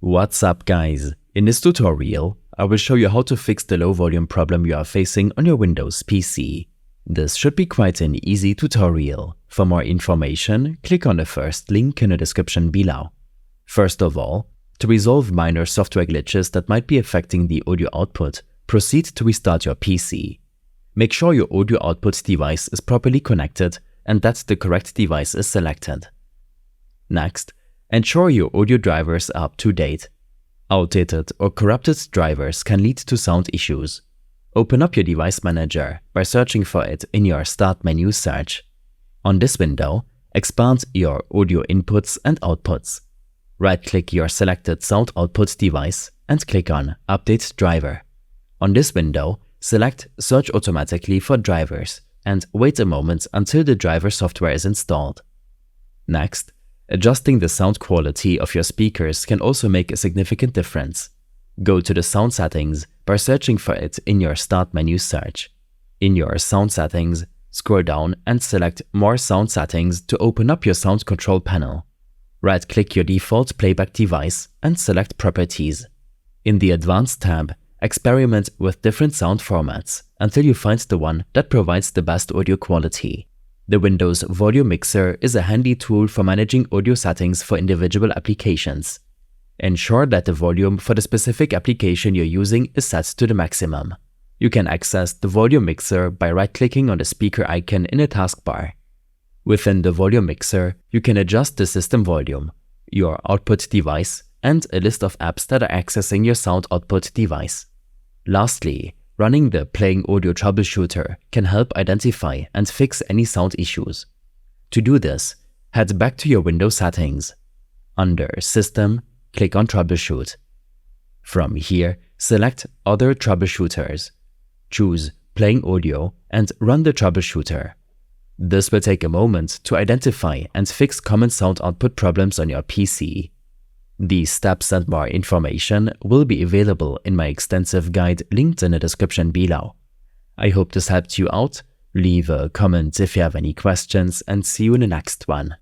What's up guys? In this tutorial, I will show you how to fix the low volume problem you are facing on your Windows PC. This should be quite an easy tutorial. For more information, click on the first link in the description below. First of all, to resolve minor software glitches that might be affecting the audio output, proceed to restart your PC. Make sure your audio output device is properly connected and that the correct device is selected. Next, ensure your audio drivers are up to date. Outdated or corrupted drivers can lead to sound issues. Open up your device manager by searching for it in your Start menu search. On this window, expand your audio inputs and outputs. Right-click your selected sound output device and click on Update Driver. On this window, select Search automatically for drivers and wait a moment until the driver software is installed. Next, adjusting the sound quality of your speakers can also make a significant difference. Go to the sound settings by searching for it in your Start menu search. In your sound settings, scroll down and select More sound settings to open up your sound control panel. Right-click your default playback device and select Properties. In the Advanced tab, experiment with different sound formats until you find the one that provides the best audio quality. The Windows Volume Mixer is a handy tool for managing audio settings for individual applications. Ensure that the volume for the specific application you're using is set to the maximum. You can access the Volume Mixer by right-clicking on the speaker icon in the taskbar. Within the Volume Mixer, you can adjust the system volume, your output device, and a list of apps that are accessing your sound output device. Lastly, running the Playing Audio Troubleshooter can help identify and fix any sound issues. To do this, head back to your Windows settings. Under System, click on Troubleshoot. From here, select Other Troubleshooters. Choose Playing Audio and run the troubleshooter. This will take a moment to identify and fix common sound output problems on your PC. These steps and more information will be available in my extensive guide linked in the description below. I hope this helped you out. Leave a comment if you have any questions and see you in the next one.